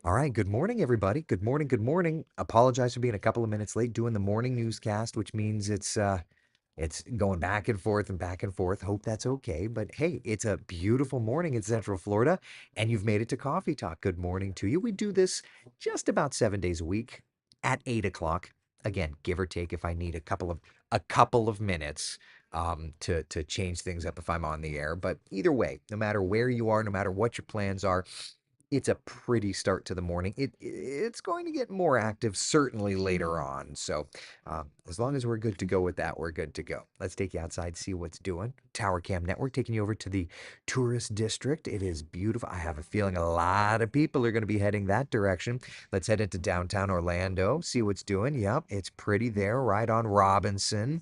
All right, good morning, everybody. Good morning, good morning. Apologize for being a couple of minutes late doing the morning newscast, which means it's going back and forth and back and forth. Hope that's okay. But hey, it's a beautiful morning in Central Florida, and you've made it to Coffee Talk. Good morning to you. We do this just about 7 days a week at 8 o'clock. Again, give or take if I need a couple of minutes to change things up if I'm on the air. But either way, no matter where you are, no matter what your plans are, it's a pretty start to the morning. It's going to get more active certainly later on. So as long as we're good to go with that, we're good to go. Let's take you outside, see what's doing. Tower Cam Network taking you over to the tourist district. It is beautiful. I have a feeling a lot of people are going to be heading that direction. Let's head into downtown Orlando, see what's doing. Yep, it's pretty there, right on Robinson.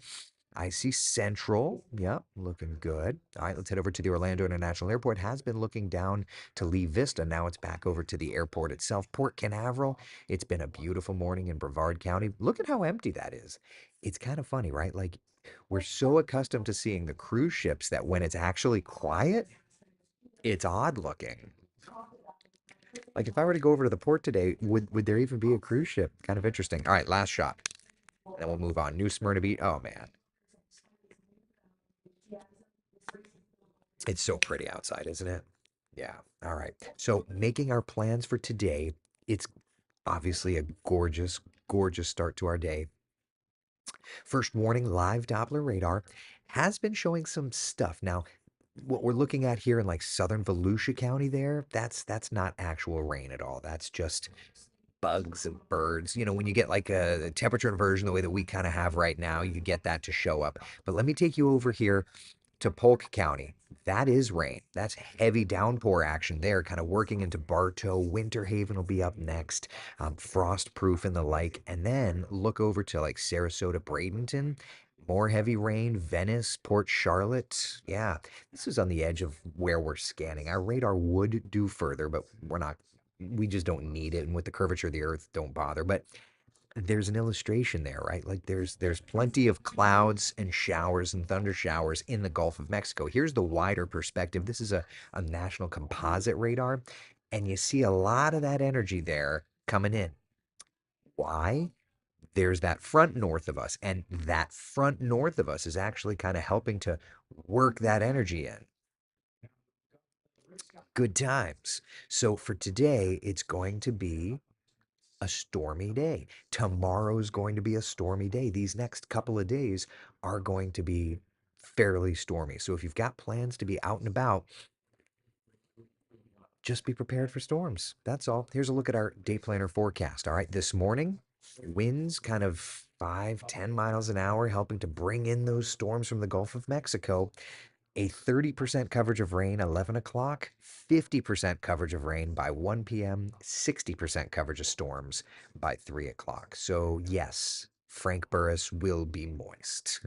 I see Central. Yep, looking good. All right, let's head over to the Orlando International Airport. Has been looking down to Lee Vista. Now it's back over to the airport itself. Port Canaveral. It's been a beautiful morning in Brevard County. Look at how empty that is. It's kind of funny, right? Like we're so accustomed to seeing the cruise ships that when it's actually quiet, it's odd looking. Like if I were to go over to the port today, would there even be a cruise ship? Kind of interesting. All right, last shot. And then we'll move on. New Smyrna Beach. Oh man. It's so pretty outside, isn't it? Yeah. All right. So, making our plans for today, it's obviously a gorgeous, gorgeous start to our day. First warning, live Doppler radar has been showing some stuff. Now, what we're looking at here in like southern Volusia County there, that's not actual rain at all. That's just bugs and birds. You know, when you get like a temperature inversion the way that we kind of have right now, you get that to show up. But let me take you over here to Polk County. That is rain. That's heavy downpour action there, kind of working into Bartow. Winter Haven will be up next, frost proof and the like. And then look over to like Sarasota, Bradenton. More heavy rain, Venice, Port Charlotte. Yeah, this is on the edge of where we're scanning. Our radar would do further, but we just don't need it. And with the curvature of the earth, don't bother. But there's an illustration there, right? Like there's plenty of clouds and showers and thunder showers in the Gulf of Mexico. Here's the wider perspective. This is a national composite radar, and you see a lot of that energy there coming in. Why? There's that front north of us, and that front north of us is actually kind of helping to work that energy in. Good times. So for today, it's going to be a stormy day. Tomorrow's going to be a stormy day. These next couple of days are going to be fairly stormy. So if you've got plans to be out and about, just be prepared for storms. That's all. Here's a look at our day planner forecast. All right, this morning, winds kind of 5, 10 miles an hour, helping to bring in those storms from the Gulf of Mexico. A 30% coverage of rain 11 o'clock, 50% coverage of rain by 1 p.m., 60% coverage of storms by 3 o'clock. So, yes, Frank Burris will be moist.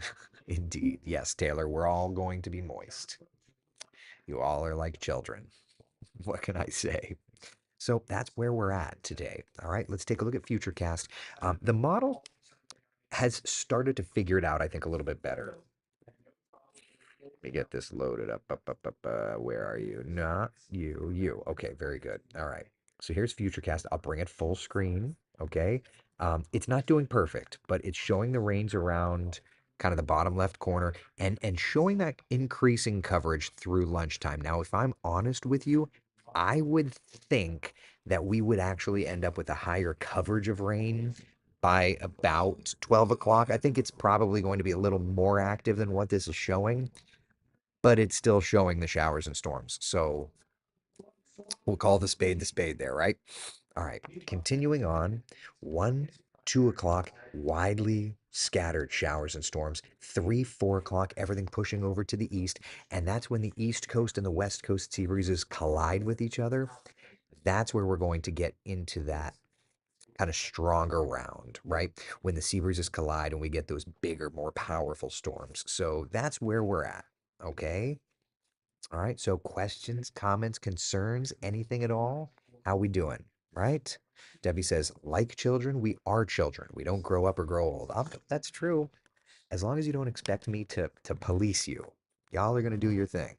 Indeed. Yes, Taylor, we're all going to be moist. You all are like children. What can I say? So that's where we're at today. All right, let's take a look at Futurecast. The model has started to figure it out, I think, a little bit better. Let me get this loaded up. Where are you? Not you. You. Okay, very good. All right. So here's Futurecast. I'll bring it full screen. Okay. It's not doing perfect, but it's showing the range around kind of the bottom left corner and showing that increasing coverage through lunchtime. Now, if I'm honest with you, I would think that we would actually end up with a higher coverage of rain by about 12 o'clock. I think it's probably going to be a little more active than what this is showing, but it's still showing the showers and storms. So we'll call the spade there, right? All right, continuing on, 1, 2 o'clock, widely scattered showers and storms. 3, 4 o'clock, everything pushing over to the east. And that's when the east coast and the west coast sea breezes collide with each other. That's where we're going to get into that kind of stronger round, right? When the sea breezes collide and we get those bigger, more powerful storms. So that's where we're at, okay? All right. So questions, comments, concerns, anything at all? How we doing? Right? Debbie says, like children, we are children. We don't grow up or grow old. That's true. As long as you don't expect me to police you. Y'all are gonna do your thing.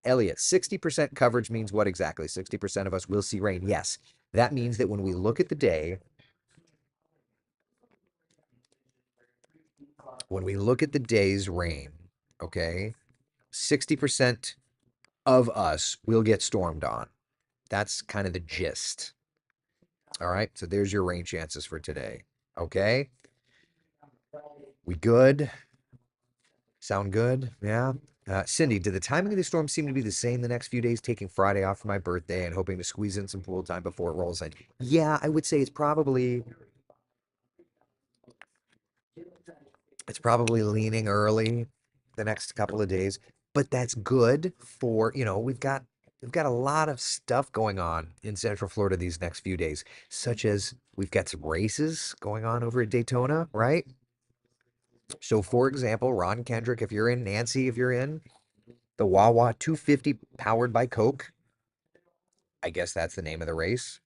Elliot, 60% coverage means what exactly? 60% of us will see rain. Yes. That means that when we look at the day, when we look at the day's rain, okay, 60% of us will get stormed on. That's kind of the gist. All right. So there's your rain chances for today. Okay. We good? Sound good? Yeah. Cindy, did the timing of the storm seem to be the same the next few days, taking Friday off for my birthday and hoping to squeeze in some pool time before it rolls in? Yeah, I would say it's probably leaning early the next couple of days, but that's good for, we've got a lot of stuff going on in Central Florida these next few days, such as we've got some races going on over at Daytona, right? So for example, Ron Kendrick, if you're in, Nancy, if you're in, the Wawa 250 powered by Coke, I guess that's the name of the race.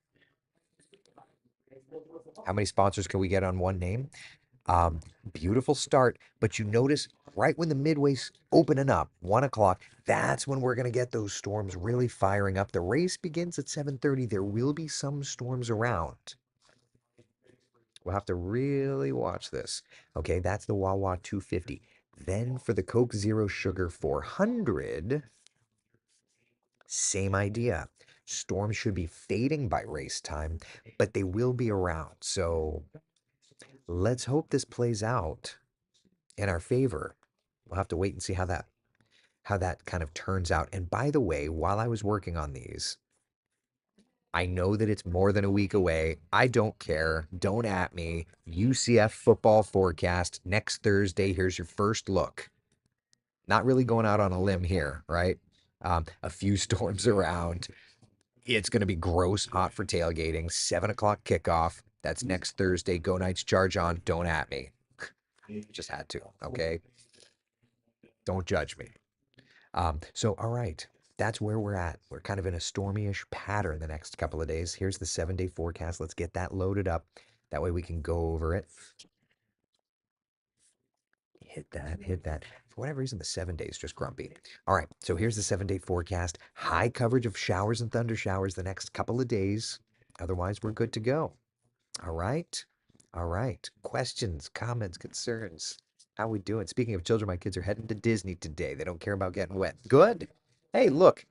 How many sponsors can we get on one name? Um, Beautiful start, but you notice right when the midway's opening up, 1 o'clock, that's when we're gonna get those storms really firing up. The race begins at 7:30. There will be some storms around. We'll have to really watch this. Okay, that's the Wawa 250. Then for the Coke Zero Sugar 400, same idea. Storms should be fading by race time, but they will be around. So let's hope this plays out in our favor. We'll have to wait and see how that kind of turns out. And by the way, while I was working on these, I know that it's more than a week away. I don't care. Don't at me. UCF football forecast next Thursday. Here's your first look. Not really going out on a limb here, right? A few storms around. It's going to be gross hot for tailgating. 7 o'clock kickoff. That's next Thursday. Go Knights, charge on. Don't at me. Just had to. Okay. Don't judge me. So, all right, that's where we're at. We're kind of in a stormy-ish pattern the next couple of days. Here's the 7-day forecast. Let's get that loaded up. That way we can go over it. Hit that, hit that. For whatever reason, the 7 days just grumpy. All right, so here's the 7-day forecast. High coverage of showers and thunder showers the next couple of days. Otherwise, we're good to go. All right. All right. Questions, comments, concerns. How we doing? Speaking of children, my kids are heading to Disney today. They don't care about getting wet. Good. Hey, look,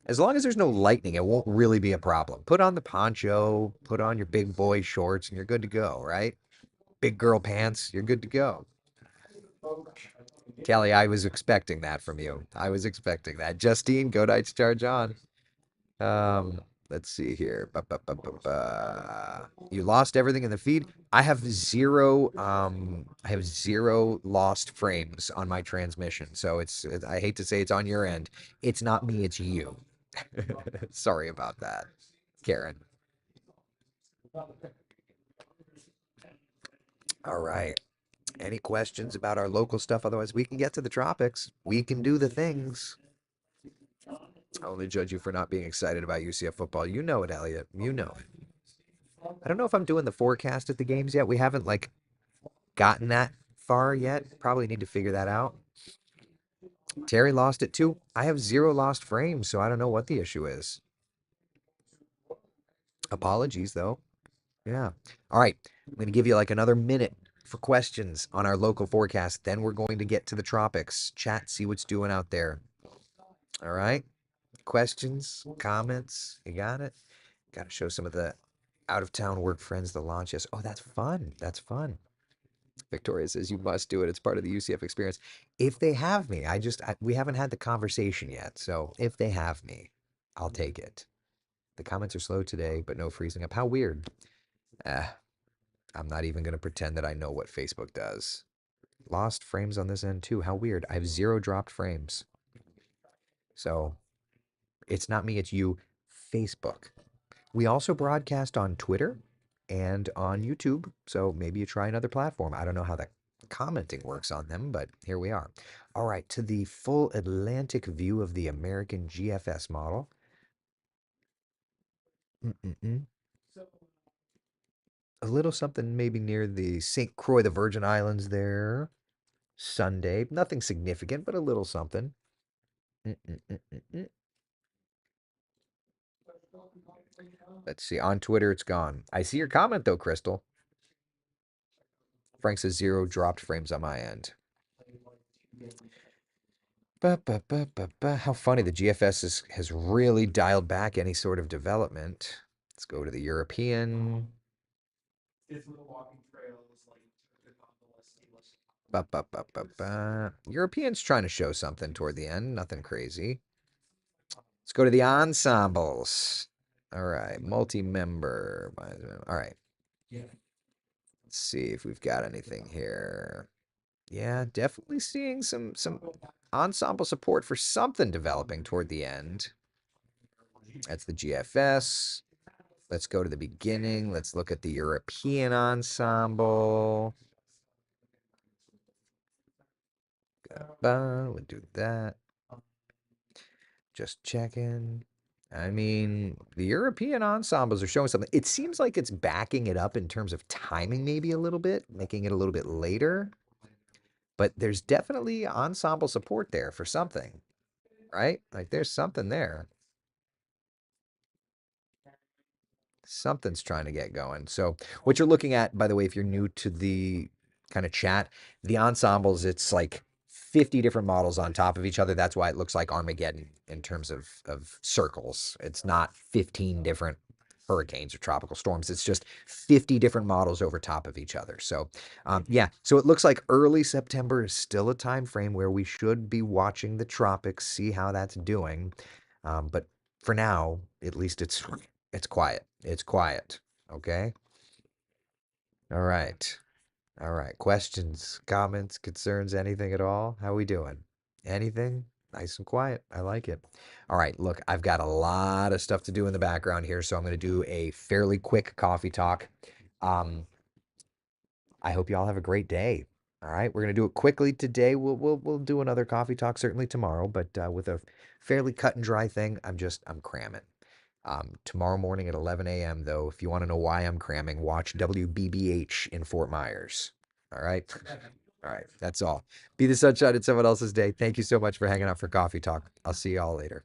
as long as there's no lightning, it won't really be a problem. Put on the poncho, put on your big boy shorts, and you're good to go, right? Big girl pants, you're good to go. Kelly, I was expecting that from you. I was expecting that. Justine, go Knights, charge on. Um, let's see here. You lost everything in the feed. I have zero lost frames on my transmission. So I hate to say it's on your end. It's not me, it's you. Sorry about that, Karen. All right. Any questions about our local stuff? Otherwise, we can get to the tropics. We can do the things. I only judge you for not being excited about UCF football. You know it, Elliot. You know it. I don't know if I'm doing the forecast at the games yet. We haven't gotten that far yet. Probably need to figure that out. Terry lost it too. I have zero lost frames, so I don't know what the issue is. Apologies though. Yeah. All right. I'm going to give you another minute for questions on our local forecast. Then we're going to get to the tropics. Chat, see what's doing out there. All right. Questions, comments. You got it? Got to show some of the out of town work friends the launch. Yes. Oh, that's fun. That's fun. Victoria says you must do it. It's part of the UCF experience. If they have me, we haven't had the conversation yet. So if they have me, I'll take it. The comments are slow today, but no freezing up. How weird. Ah, I'm not even going to pretend that I know what Facebook does. Lost frames on this end too. How weird. I have zero dropped frames. So it's not me, it's you. Facebook. We also broadcast on Twitter and on YouTube. So maybe you try another platform. I don't know how the commenting works on them, but here we are. All right, to the full Atlantic view of the American GFS model. Mm-mm-mm. A little something maybe near the St. Croix, the Virgin Islands there. Sunday. Nothing significant, but a little something. Mm-mm-mm-mm-mm. Let's see. On Twitter, it's gone. I see your comment, though, Crystal. Frank says 0 dropped frames on my end. How funny. The GFS has really dialed back any sort of development. Let's go to the European. European's trying to show something toward the end. Nothing crazy. Let's go to the ensembles. All right. Multi-member. All right. Let's see if we've got anything here. Yeah, definitely seeing some ensemble support for something developing toward the end. That's the GFS. Let's go to the beginning. Let's look at the European ensemble. We'll do that. Just checking. I mean, the European ensembles are showing something. It seems like it's backing it up in terms of timing, maybe a little bit, making it a little bit later. But there's definitely ensemble support there for something, right? Like there's something there. Something's trying to get going. So what you're looking at, by the way, if you're new to the kind of chat, the ensembles, it's like 50 different models on top of each other. That's why it looks like Armageddon in terms of circles. It's not 15 different hurricanes or tropical storms. It's just 50 different models over top of each other. So yeah, so it looks like early September is still a time frame where we should be watching the tropics, see how that's doing. But for now, at least it's quiet. It's quiet. Okay. All right. All right. Questions, comments, concerns, anything at all? How we doing? Anything? Nice and quiet. I like it. All right. Look, I've got a lot of stuff to do in the background here, so I'm going to do a fairly quick coffee talk. I hope you all have a great day. All right, we're gonna do it quickly today. We'll do another coffee talk certainly tomorrow, but with a fairly cut and dry thing. I'm cramming. Tomorrow morning at 11 a.m. though, if you want to know why I'm cramming, watch WBBH in Fort Myers. All right, all right. That's all. Be the sunshine in someone else's day. Thank you so much for hanging out for coffee talk. I'll see you all later.